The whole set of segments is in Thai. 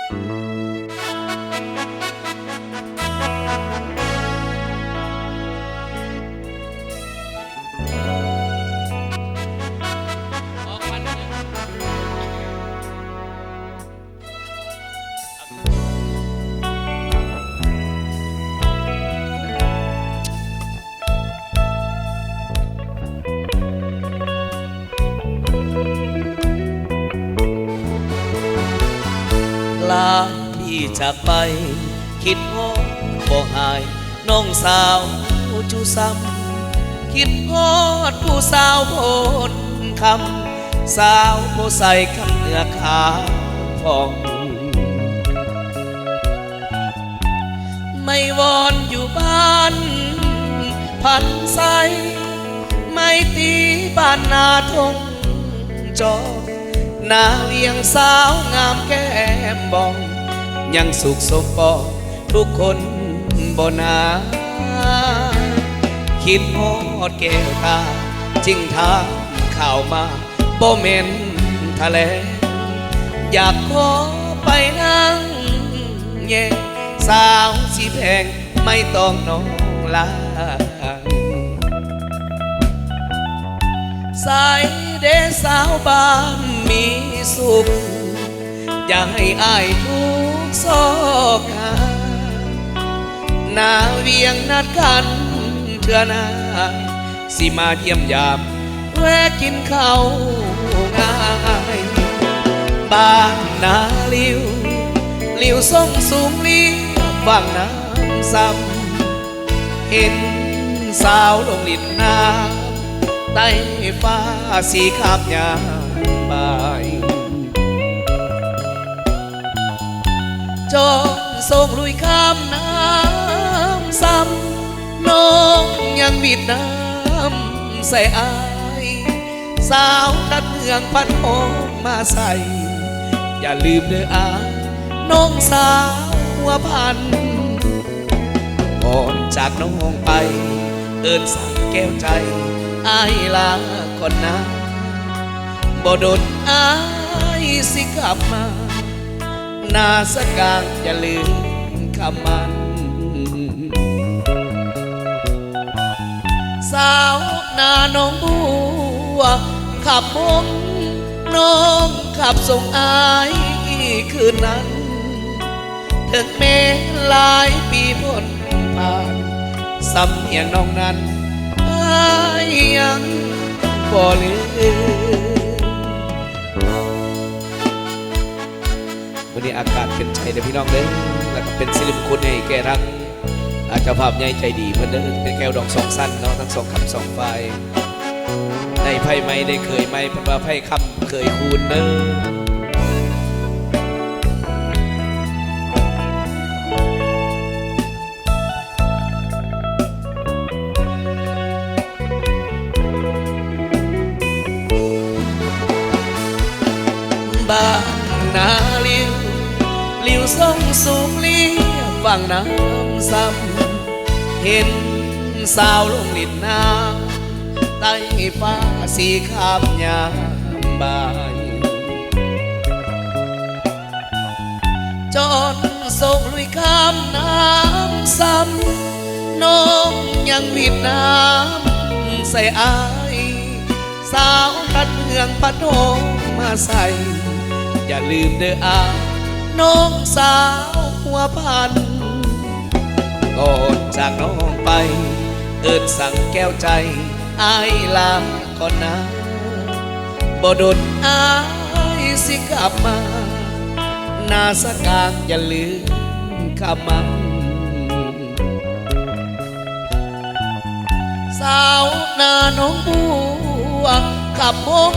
ลาพี่จากไปคิดฮอดบ่หายน้องสาวจูซ้ำคิดฮอดผู้สาวโพนคำสาวโพใส่คำเนื้อขาวฟองไม่วอนอยู่บ้านพันใสไม่ตีบ้านนาทงจอนาเวียงสาวงามแก้มบองยังสุขสมปองทุกคนบ่นาคิดฮอดแก้วตาจึงถามข่าวมาบ่เม่นทะเลอยากขอไปนั่งแย่สาวสีแพงไม่ต้องน้องลาสายเดสาวบ้านมีสุขอย่าให้อายทุกโศกหาหน้าเวียงนัดกันเถื่อหน้าสิมาเยี่ยมยามแวะกินข้าวง่ายบ้านนาลิวลิวส่งสูงลีฝั่งน้ำซ้ำเห็นสาวลงลินน้ำใต้ฟ้าสีขาวยามบ่ายจนส่งลุยข้ามน้ำซ้ำน้องยังบิดน้ำใส่อายสาวดัดเมืองพันหอมมาใส่อย่าลืมเด้ออายน้องสาวหัวพันก่อนจากน้องไปเอิ้นสั่งแก้วใจอายลาก่อนนะบ่โดนอายสิกลับมานาสกางอย่าลืมคำมันสาวนาน้องบัวขับมงน้องขับส่งอายคืนนั้นถึงแม้หลายปีพ้นผ่านสำเนียงน้องนั้นอายยังบ่ลืมวันนี้อากาศเป็นใจเด้อพี่น้องเด้อแล้วก็เป็นศิลปคุณให้แก่รักเจ้าภาพใหญ่ใจดีเพิ่นเด้อเป็นแก้วดอกสองสั้นเนาะทั้งสองคำสองฝ่ายได้ไพ่ไม่ได้เคยไม่เพิ่นว่าไพ่คำเคยคูณเด้อบ้านนาลิวลิวส่งสูงลีฝั่งน้ำซ้ำเห็นสาวลงลินน้ำใต้ฟ้าสีขาวยามบ่ายจนส่งลุยข้ามน้ำซ้ำน้องยังบิดน้ำใส่อายสาวตัดเมืองพัดโฮมาใส่อย่าลืมเด้ออายน้องสาวหัวพันก่อนจากน้องไปเอิ้นสั่งแก้วใจอายลาก่อนนะบ่โดนอายสิกลับมานาสกางอย่าลืมคำมันสาวนาน้องบัวขับมง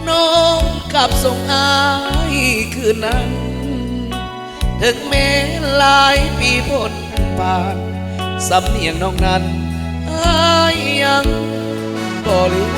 น้องขับส่งอายคืนนั้นถึงแม้หลายปีพ้นผ่านสำเนียงน้องนั้นอายยังบ่ลืม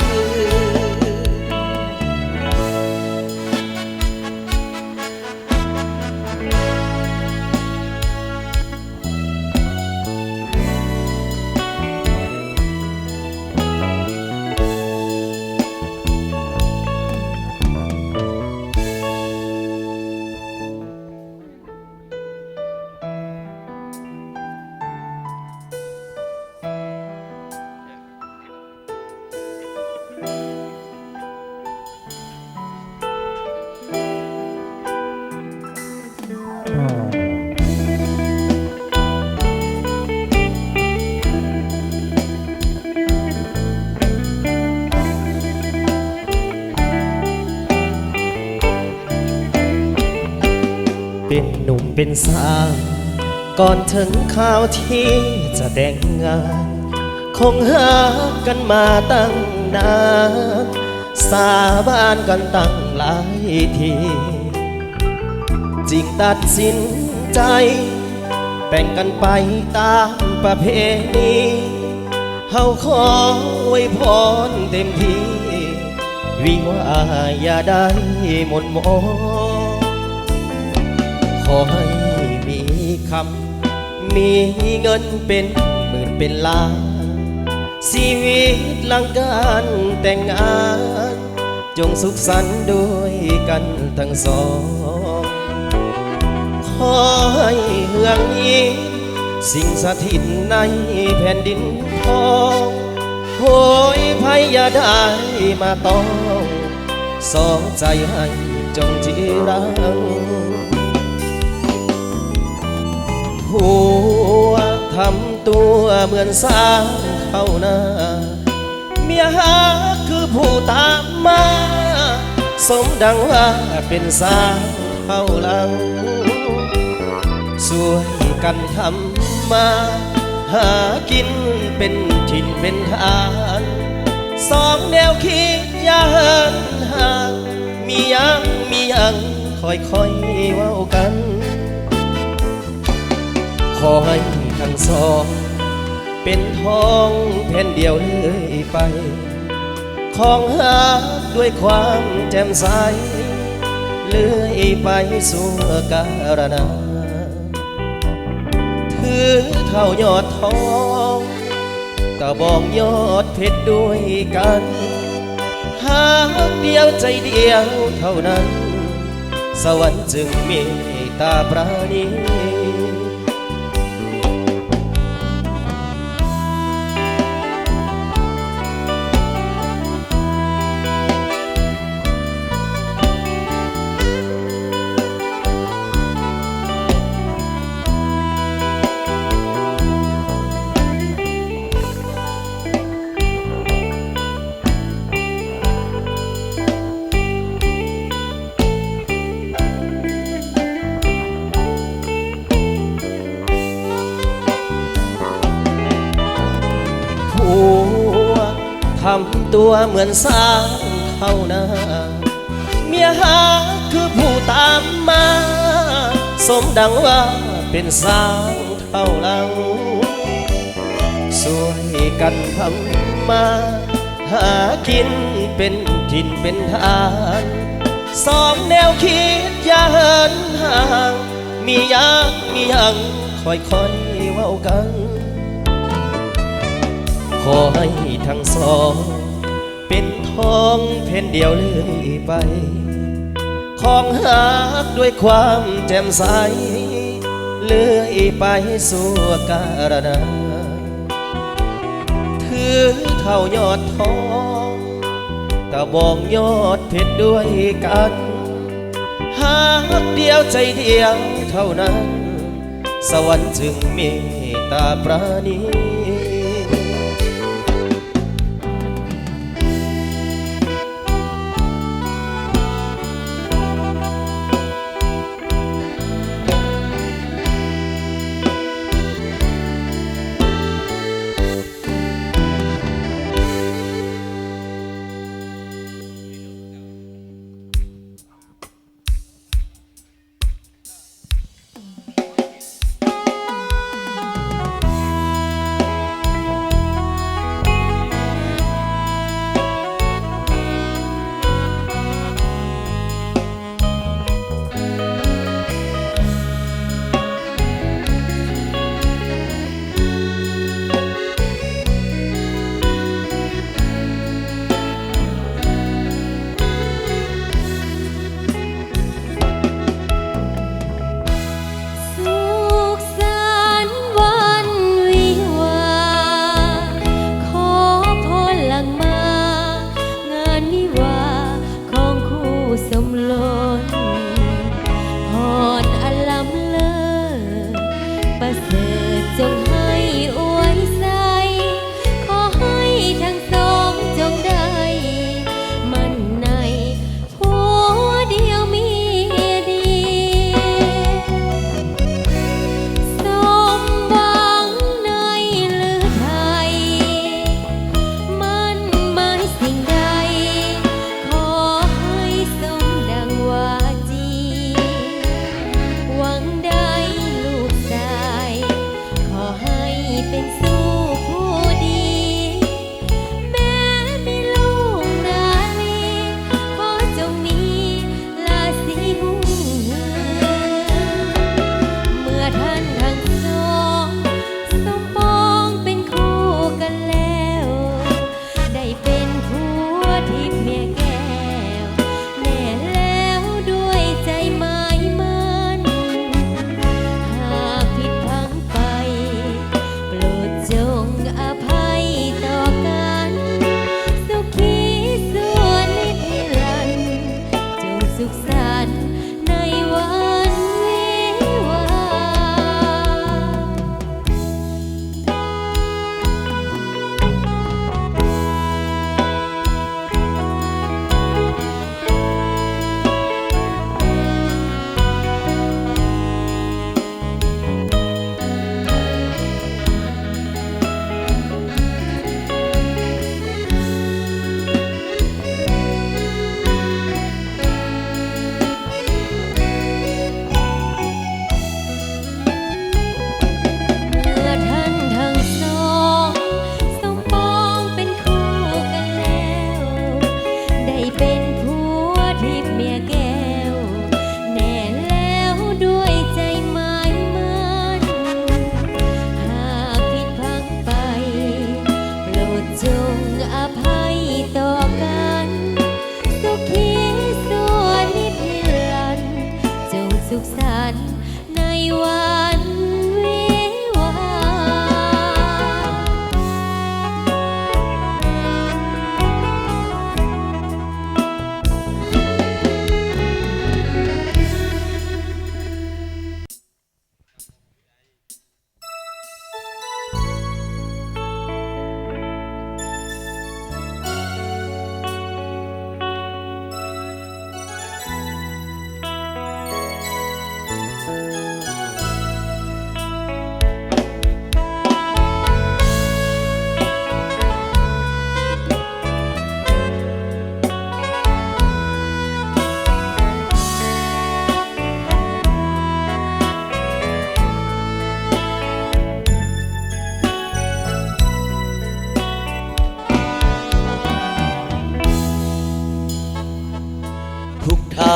เป็นหนุ่มเป็นสาวก่อนถึงข่าวที่จะแต่งงานคงหากันมาตั้งนานสาบานกันตั้งหลายทีจึงตัดสินใจแบ่งกันไปตามประเพณีเฮาขอไว้พรเต็มที่วิวาอย่าได้หมดมองขอให้มีคำมีเงินเป็นหมื่นเป็นล้านชีวิตหลังการแต่งงานจงสุขสันต์ด้วยกันทั้งสองขอให้เฮืองนี้สิ่งสถิตในแผ่นดินทองโหยภัยอย่าได้มาต้องสองใจให้จงจีรังหัวทำตัวเหมือนสร้างเข้าหน้าเมียหาคือผู้ตามมาสมดังว่าเป็นสาวเข้าหลังช่วยกันทำมาหากินเป็นถิ่นเป็นทานสองแนวคิดอย่าเหินห่างมียังค่อยเว้ากันขอให้ทั้งสองเป็นทองแผ่นเดียวเลยไปของหาด้วยความแจ่มใสเลื่อยไปสู่การณาถือเท่ายอดทองตะบองยอดเพชรด้วยกันหากเดียวใจเดียวเท่านั้นสวรรค์จึงมีตาปราณีทำตัวเหมือนสร้างเข้าหน้าเมียหาคือผู้ตามมาสมดังว่าเป็นสาวเท่าหลังช่วยกันทำมาหากินเป็นถิ่นเป็นทานสองแนวคิดอย่าเหินห่างมียังค่อยเว้ากันขอให้ทั้งสองเป็นทองแผ่นเดียวเลยไปของหากด้วยความแจ่มใสเลื่อยไปสู่การณาถือเท่ายอดทองตะบองยอดเพชรด้วยกันหากเดียวใจเดียวเท่านั้นสวรรค์จึงมีตาปราณี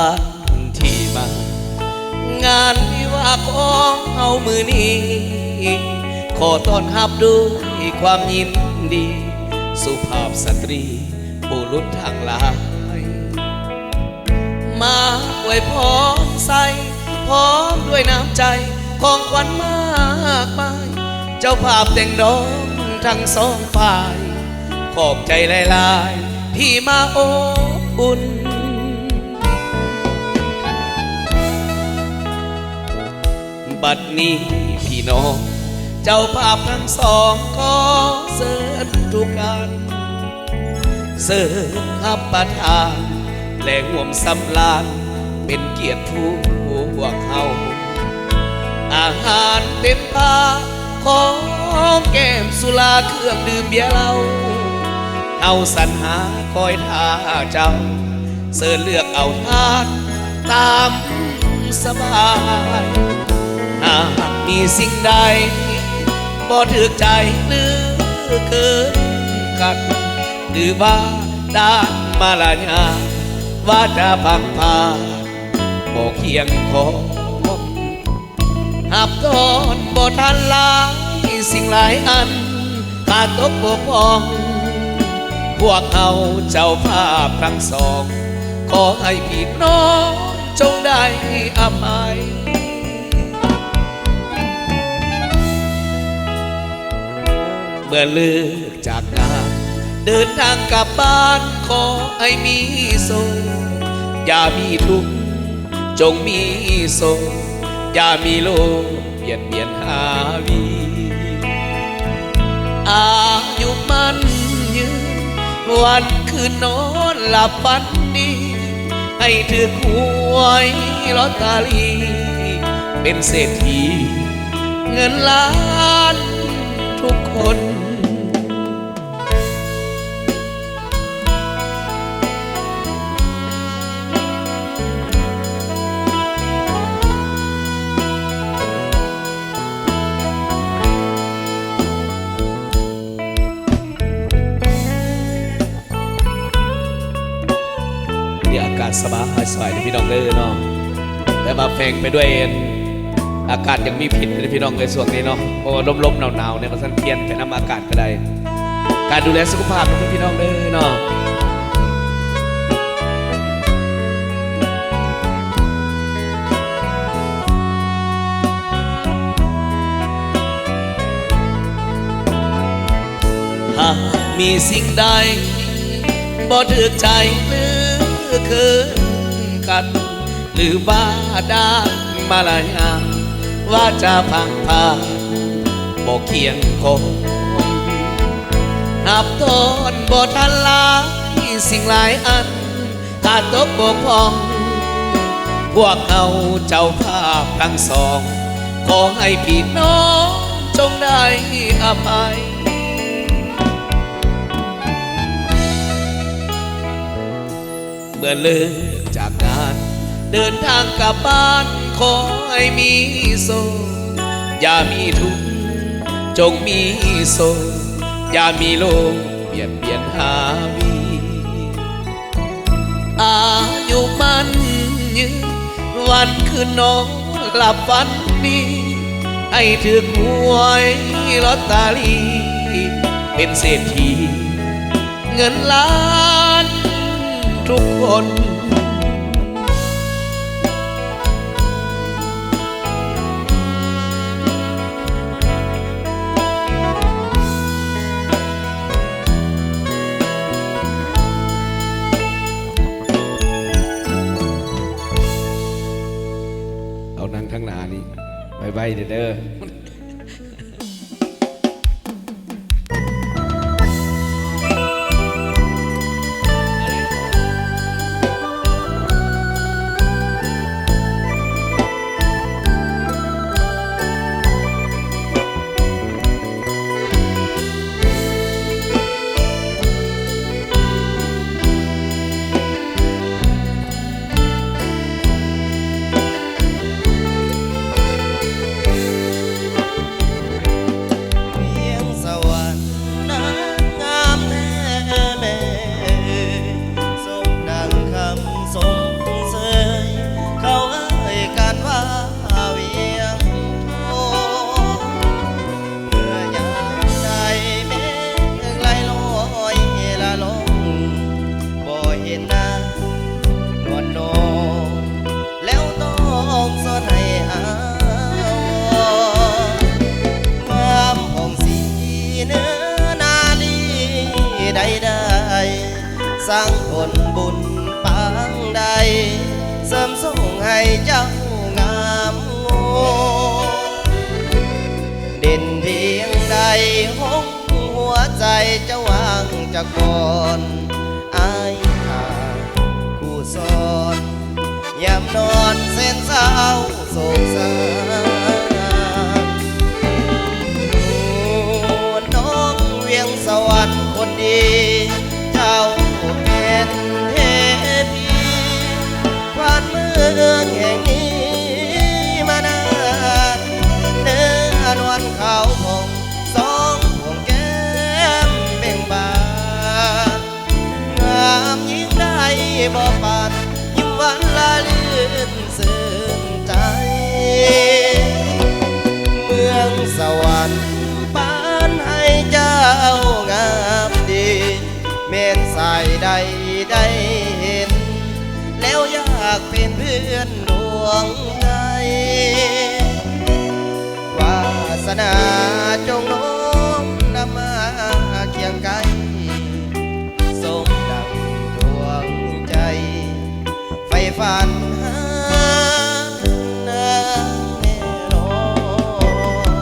านที่มา งานวิวาห์ของเฮามือนี้ขอต้อนรับด้วยความยินดี สุภาพสตรีบุรุษทางหลาย มาอวยพรใส่พร้อมด้วยน้ำใจของขวัญมากมาย เจ้าภาพแต่งดองทั้งสองฝ่าย ขอบใจหลายๆที่มาอบอุ่น บัดนี้พี่น้องเจ้าภาพทั้งสองขอเสิญทุกการเสิญรับประทานและห่วมสำราญเป็นเกียรติผู้พวกเขาอาหารเต็มพาของแก้มสุราเครื่องดื่มเบียร์เหล้าเอาสรรหาคอยท่าเจ้าเสิญเลือกเอาทานตามสบายหากมีสิ่งใดบ่ถึกใจหรือเกินกันหรือว่าด้านมาลายาว่าจะพังพาบ่เคียงคอหับตอนบ่ทันหลายสิ่งหลายอันขาดตกบกพร่องพวกเขาเจ้าภาพทั้งสองขอให้พี่น้องจงได้อภัย เมื่อเลิกจากงานเดินทางกลับบ้านขอให้มีโศกอย่ามีทุกข์จงมีโศกอย่ามีโลกเบียดเบียนหาวีอายุมันยืนวันคืนนอนหลับฝันดีให้ถือหวยลอตเตอรี่เป็นเศรษฐีเงินล้านทุกคนอากาศสบายสบายพี่น้องเลยเนาะแต่มาแฝงไปด้วยอากาศยังมีผิดนะพี่น้องเลยส่วนนี้เนาะเพราะว่าลมๆหนาวๆเนี่ยมันสั่นเพียนไปน้ำอากาศก็ได้การดูแลสุขภาพของพี่น้องเลยเนาะหากมีสิ่งใดบ่ถึกใจหรือคืนกันหรือว่าได้มาลายาว่าจะพังพาบ่เคียงคงนับตนบ่ทันหลายสิ่งหลายอันขาดตกบกพร่องพวกเขาเจ้าภาพทั้งสองขอให้พี่น้องจงได้อภัยเมื่อเลิกจากงานเดินทางกลับบ้านขอให้มีโศกอย่ามีทุกข์จงมีโศกอย่ามีโลกเบียดเบียนหาวีอายุมันยืนวันคืนนอนหลับฝันดีให้ถือหวยลอตเตอรี่เป็นเศรษฐีเงินล้านทุกคนเอานั่งทั้งหนานี่ไว้เด้อ สร้างผลบุญปางใดเสริมส่งให้เจ้างามโงเด่นเพียงใดห้องหัวใจเจ้าวางจากก่อนอายขาคู่สอนยามนอนเส้นเศร้าโศกสารน้องเวียงสวรรค์คนดีเจ้าเป็นเทพีผ่านเมืองแห่งนี้มานานเนื้อนวลขาวผ่องสองห่วงแก้มเบ่งบานงามยิ่งได้บ่ปานยิ้มหวานละลื่นซื่นใจเมืองสวรรค์ปานให้เจ้างามดีเม่นสายใดได้เห็นแล้วอยากเป็นเพื่อนดวงใจวาสนาจงโน้มนำมาเคียงไกลสมดังดวงใจไฟฝันหานางแน่นอน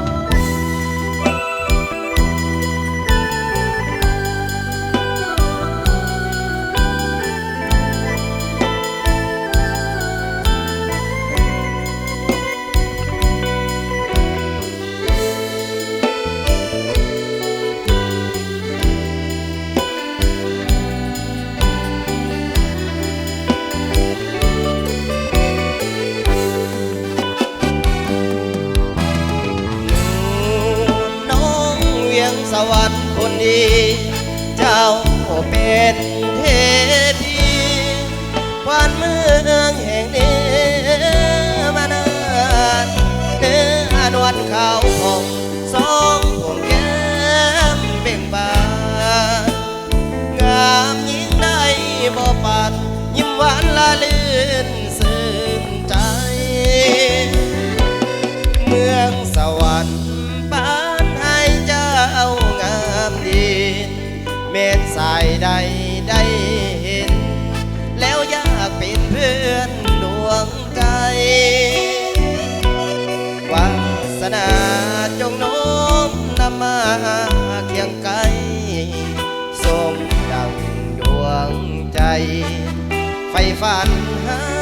สวรรค์คนดีเจ้าเป็นเทพีผ่านเมืองแห่งนี้มานานเนื้อนวลขาวผ่องสองห่วงแก้มเบ่งบานงามยิ่งได้บ่ปานยิ้มหวานละลื่นซื่นใจเมืองสวรรค์ปานให้เจ้างามดีเม็ดสายใดได้เห็นแล้วอยากเป็นเพื่อนดวงใจวาสนาจงโน้มนำมาเคียงไกลสมดังดวงใจไฟฝันหา